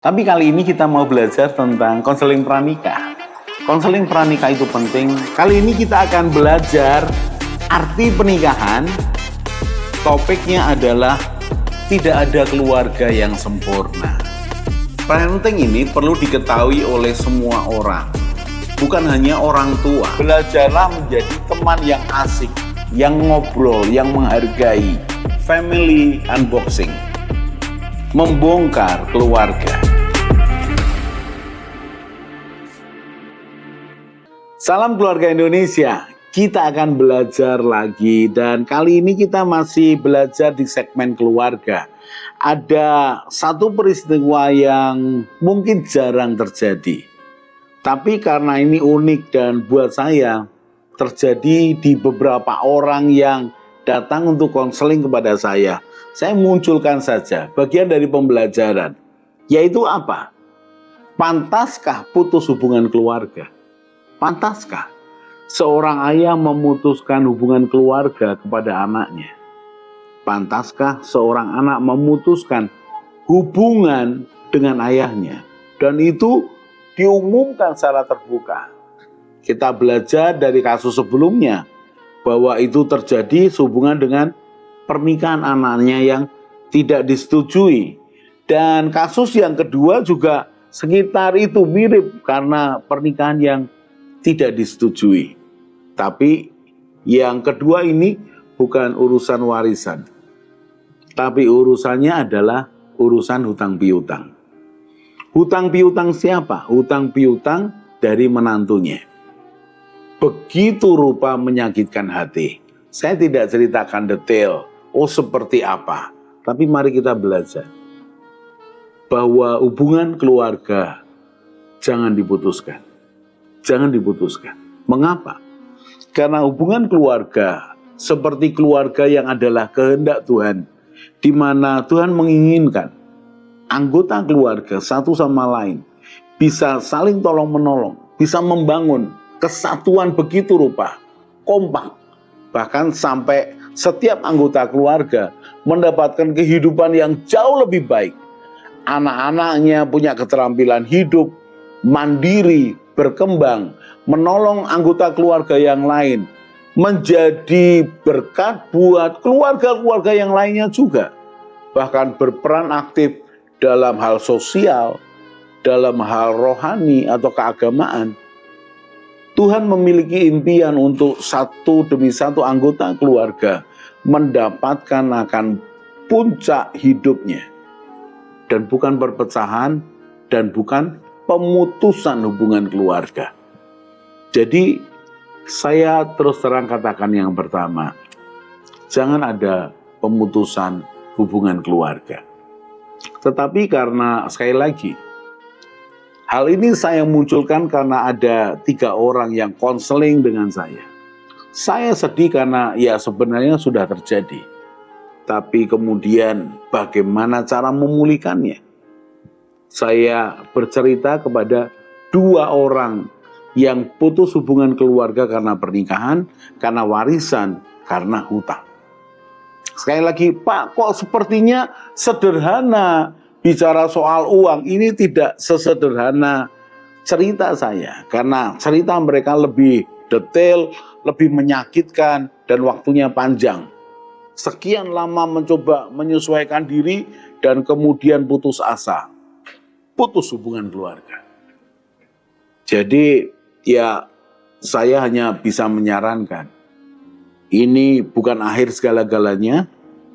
Tapi kali ini kita mau belajar tentang konseling pranikah. Konseling pranikah itu penting. Kali ini kita akan belajar arti pernikahan. Topiknya adalah tidak ada keluarga yang sempurna. Parenting ini perlu diketahui oleh semua orang, bukan hanya orang tua. Belajarlah menjadi teman yang asik, yang ngobrol, yang menghargai. Family unboxing, membongkar keluarga. Salam keluarga Indonesia, kita akan belajar lagi dan kali ini kita masih belajar di segmen keluarga. Ada satu peristiwa yang mungkin jarang terjadi, tapi karena ini unik dan buat saya terjadi di beberapa orang yang datang untuk konseling kepada saya munculkan saja bagian dari pembelajaran, yaitu apa? Pantaskah putus hubungan keluarga? Pantaskah seorang ayah memutuskan hubungan keluarga kepada anaknya? Pantaskah seorang anak memutuskan hubungan dengan ayahnya? Dan itu diumumkan secara terbuka. Kita belajar dari kasus sebelumnya bahwa itu terjadi sehubungan dengan pernikahan anaknya yang tidak disetujui. Dan kasus yang kedua juga sekitar itu mirip karena pernikahan yang tidak disetujui. Tapi yang kedua ini bukan urusan warisan, tapi urusannya adalah urusan hutang piutang. Hutang piutang siapa? Hutang piutang dari menantunya. Begitu rupa menyakitkan hati. Saya tidak ceritakan detail, seperti apa. Tapi mari kita belajar bahwa hubungan keluarga jangan diputuskan. Jangan diputuskan. Mengapa? Karena hubungan keluarga seperti keluarga yang adalah kehendak Tuhan, di mana Tuhan menginginkan anggota keluarga satu sama lain bisa saling tolong-menolong, bisa membangun kesatuan begitu rupa, kompak, bahkan sampai setiap anggota keluarga mendapatkan kehidupan yang jauh lebih baik. Anak-anaknya punya keterampilan hidup, mandiri, berkembang, menolong anggota keluarga yang lain, menjadi berkat buat keluarga-keluarga yang lainnya juga. Bahkan berperan aktif dalam hal sosial, dalam hal rohani atau keagamaan. Tuhan memiliki impian untuk satu demi satu anggota keluarga mendapatkan akan puncak hidupnya. Dan bukan perpecahan dan bukan pemutusan hubungan keluarga. Jadi saya terus terang katakan yang pertama, jangan ada pemutusan hubungan keluarga. Tetapi karena sekali lagi, hal ini saya munculkan karena ada 3 orang yang konseling dengan saya. Saya sedih karena ya sebenarnya sudah terjadi. Tapi kemudian bagaimana cara memulihkannya? Saya bercerita kepada 2 orang yang putus hubungan keluarga karena pernikahan, karena warisan, karena hutang. Sekali lagi, Pak, kok sepertinya sederhana bicara soal uang. Ini tidak sesederhana cerita saya, karena cerita mereka lebih detail, lebih menyakitkan, dan waktunya panjang. Sekian lama mencoba menyesuaikan diri, dan kemudian putus asa. Putus hubungan keluarga. Jadi ya saya hanya bisa menyarankan, ini bukan akhir segala-galanya.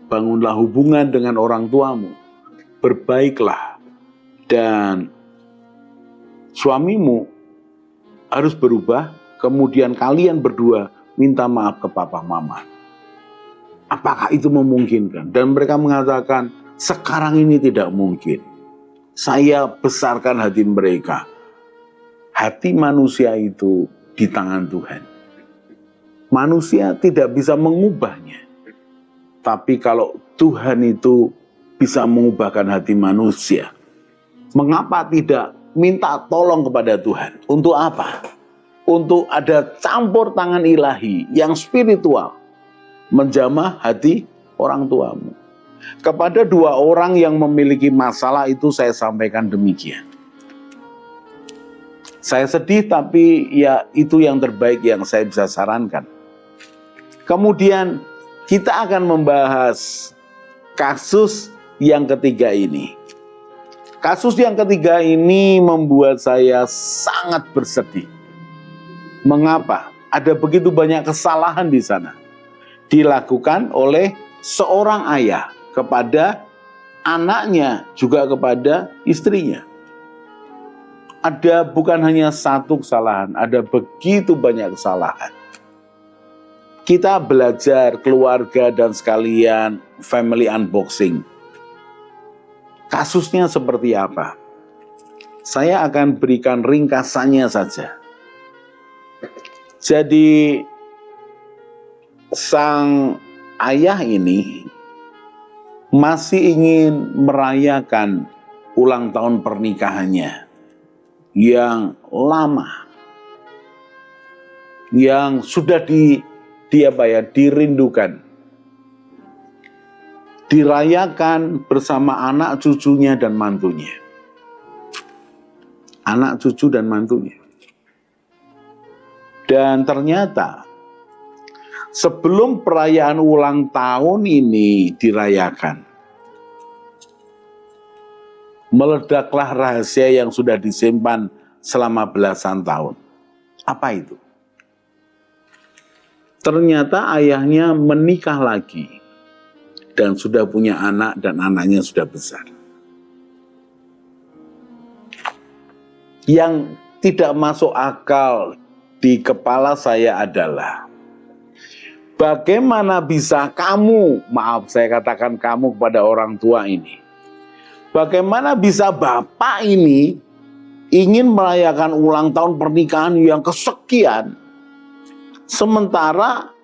Bangunlah hubungan dengan orang tuamu, berbaiklah, dan suamimu harus berubah. Kemudian kalian berdua minta maaf ke papa mama. Apakah itu memungkinkan? Dan mereka mengatakan sekarang ini tidak mungkin. Saya besarkan hati mereka. Hati manusia itu di tangan Tuhan. Manusia tidak bisa mengubahnya. Tapi kalau Tuhan itu bisa mengubahkan hati manusia, mengapa tidak minta tolong kepada Tuhan? Untuk apa? Untuk ada campur tangan ilahi yang spiritual menjamah hati orang tuamu. Kepada dua orang yang memiliki masalah itu saya sampaikan demikian. Saya sedih, tapi ya itu yang terbaik yang saya bisa sarankan. Kemudian kita akan membahas kasus yang ketiga ini. Kasus yang ketiga ini membuat saya sangat bersedih. Mengapa? Ada begitu banyak kesalahan di sana. Dilakukan oleh seorang ayah kepada anaknya, juga kepada istrinya. Ada bukan hanya satu kesalahan, ada begitu banyak kesalahan. Kita belajar keluarga dan sekalian family unboxing. Kasusnya seperti apa? Saya akan berikan ringkasannya saja. Jadi sang ayah ini masih ingin merayakan ulang tahun pernikahannya yang lama, yang sudah dirindukan, dirayakan bersama anak cucunya dan mantunya. Anak cucu dan mantunya. Dan ternyata sebelum perayaan ulang tahun ini dirayakan, meledaklah rahasia yang sudah disimpan selama belasan tahun. Apa itu? Ternyata ayahnya menikah lagi dan sudah punya anak dan anaknya sudah besar. Yang tidak masuk akal di kepala saya adalah bagaimana bisa kamu, maaf saya katakan kamu kepada orang tua ini, bagaimana bisa bapak ini ingin merayakan ulang tahun pernikahan yang kesekian, sementara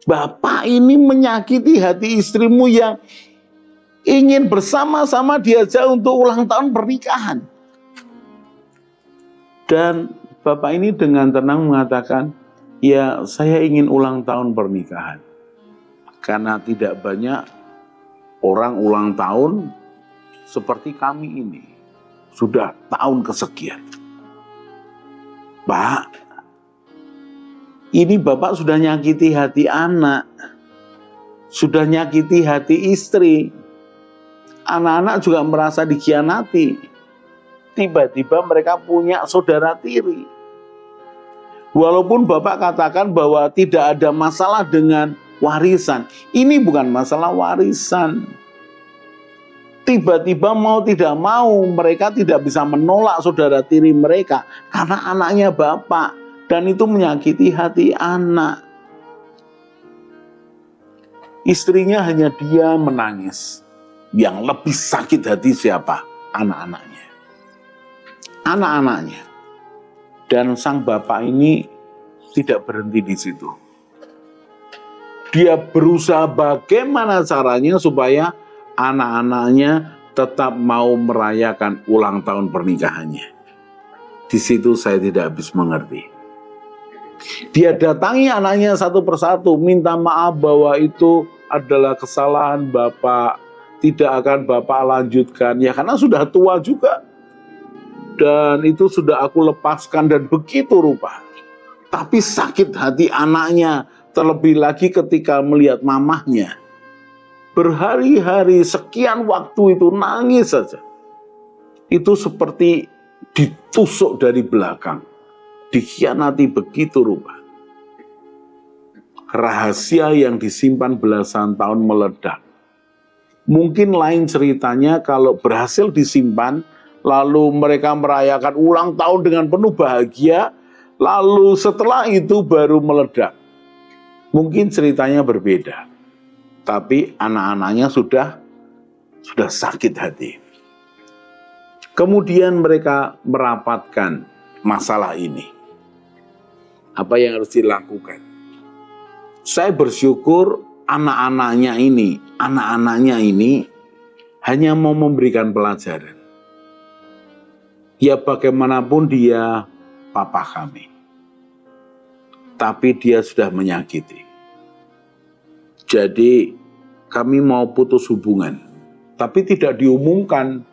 bapak ini menyakiti hati istrimu yang ingin bersama-sama diajak untuk ulang tahun pernikahan. Dan bapak ini dengan tenang mengatakan, ya saya ingin ulang tahun pernikahan. Karena tidak banyak orang ulang tahun seperti kami ini. Sudah tahun kesekian. Pak, ini bapak sudah nyakiti hati anak. Sudah nyakiti hati istri. Anak-anak juga merasa dikhianati. Tiba-tiba mereka punya saudara tiri. Walaupun bapak katakan bahwa tidak ada masalah dengan warisan. Ini bukan masalah warisan. Tiba-tiba mau tidak mau mereka tidak bisa menolak saudara tiri mereka. Karena anaknya bapak. Dan itu menyakiti hati anak. Istrinya hanya dia menangis. Yang lebih sakit hati siapa? Anak-anaknya. Anak-anaknya. Dan sang bapak ini tidak berhenti di situ. Dia berusaha bagaimana caranya supaya anak-anaknya tetap mau merayakan ulang tahun pernikahannya. Di situ saya tidak habis mengerti. Dia datangi anaknya satu persatu, minta maaf bahwa itu adalah kesalahan bapak, tidak akan bapak lanjutkan. Ya karena sudah tua juga. Dan itu sudah aku lepaskan dan begitu rupa. Tapi sakit hati anaknya, terlebih lagi ketika melihat mamahnya. Berhari-hari sekian waktu itu nangis saja. Itu seperti ditusuk dari belakang. Dikhianati begitu rupa. Rahasia yang disimpan belasan tahun meledak. Mungkin lain ceritanya kalau berhasil disimpan, lalu mereka merayakan ulang tahun dengan penuh bahagia, lalu setelah itu baru meledak. Mungkin ceritanya berbeda. Tapi anak-anaknya sudah sakit hati. Kemudian mereka merapatkan masalah ini. Apa yang harus dilakukan? Saya bersyukur anak-anaknya ini hanya mau memberikan pelajaran. Ya bagaimanapun dia papa kami. Tapi dia sudah menyakiti. Jadi kami mau putus hubungan. Tapi tidak diumumkan,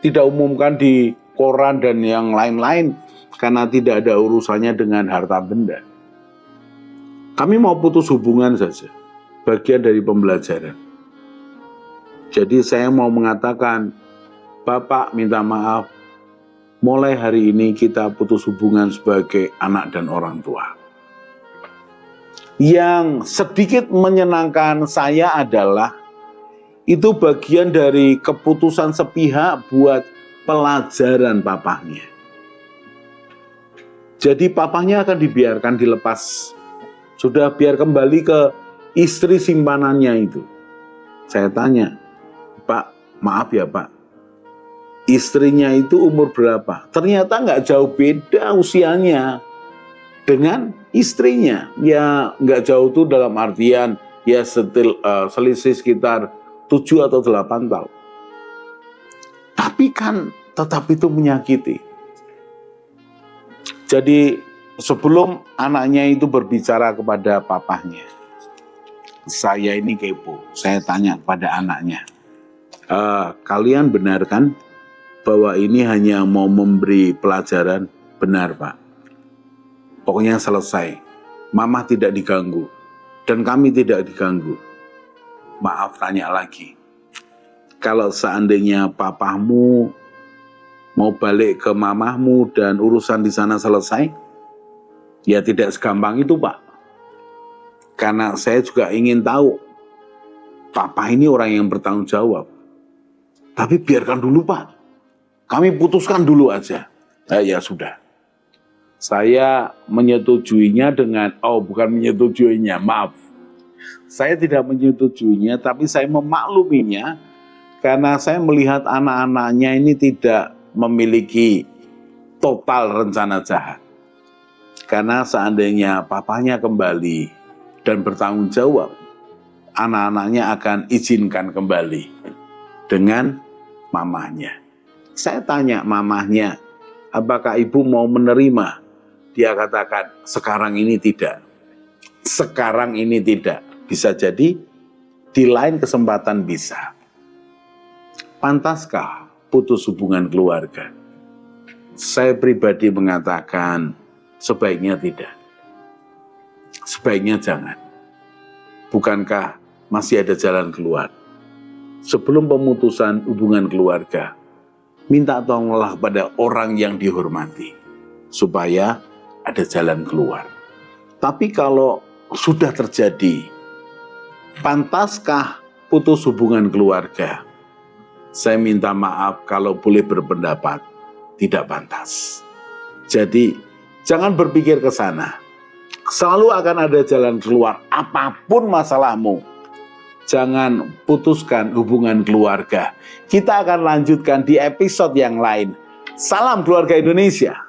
tidak umumkan di koran dan yang lain-lain karena tidak ada urusannya dengan harta benda. Kami mau putus hubungan saja, bagian dari pembelajaran. Jadi saya mau mengatakan, Bapak minta maaf, mulai hari ini kita putus hubungan sebagai anak dan orang tua. Yang sedikit menyenangkan saya adalah itu bagian dari keputusan sepihak buat pelajaran papahnya. Jadi papahnya akan dibiarkan dilepas. Sudah biar kembali ke istri simpanannya itu. Saya tanya, Pak, maaf ya Pak, istrinya itu umur berapa? Ternyata nggak jauh beda usianya dengan istrinya. Ya nggak jauh tuh dalam artian ya selisih sekitar 7 atau 8 tahun. Tapi kan tetap itu menyakiti. Jadi sebelum anaknya itu berbicara kepada papahnya, saya ini kepo. Saya tanya kepada anaknya, kalian benar kan bahwa ini hanya mau memberi pelajaran? Benar Pak. Pokoknya selesai. Mama tidak diganggu dan kami tidak diganggu. Maaf tanya lagi, kalau seandainya papahmu mau balik ke mamahmu dan urusan di sana selesai, ya tidak segampang itu Pak. Karena saya juga ingin tahu, papa ini orang yang bertanggung jawab. Tapi biarkan dulu Pak, kami putuskan dulu aja. Ya sudah. Saya menyetujuinya dengan, bukan menyetujuinya, maaf. Saya tidak menyetujuinya, tapi saya memakluminya karena saya melihat anak-anaknya ini tidak memiliki total rencana jahat. Karena seandainya papanya kembali dan bertanggung jawab, anak-anaknya akan izinkan kembali dengan mamahnya. Saya tanya mamahnya, apakah ibu mau menerima? Dia katakan, sekarang ini tidak. Sekarang ini tidak. Bisa jadi di lain kesempatan bisa. Pantaskah putus hubungan keluarga? Saya pribadi mengatakan sebaiknya tidak. Sebaiknya jangan. Bukankah masih ada jalan keluar? Sebelum pemutusan hubungan keluarga, minta tolonglah pada orang yang dihormati supaya ada jalan keluar. Tapi kalau sudah terjadi, pantaskah putus hubungan keluarga? Saya minta maaf kalau boleh berpendapat, tidak pantas. Jadi jangan berpikir ke sana. Selalu akan ada jalan keluar apapun masalahmu. Jangan putuskan hubungan keluarga. Kita akan lanjutkan di episode yang lain. Salam keluarga Indonesia.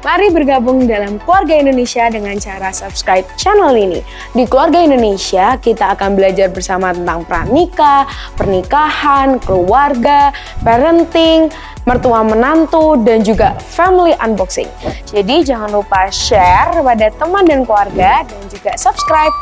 Mari bergabung dalam Keluarga Indonesia dengan cara subscribe channel ini. Di Keluarga Indonesia, kita akan belajar bersama tentang pranikah, pernikahan, keluarga, parenting, mertua menantu, dan juga family unboxing. Jadi jangan lupa share kepada teman dan keluarga dan juga subscribe.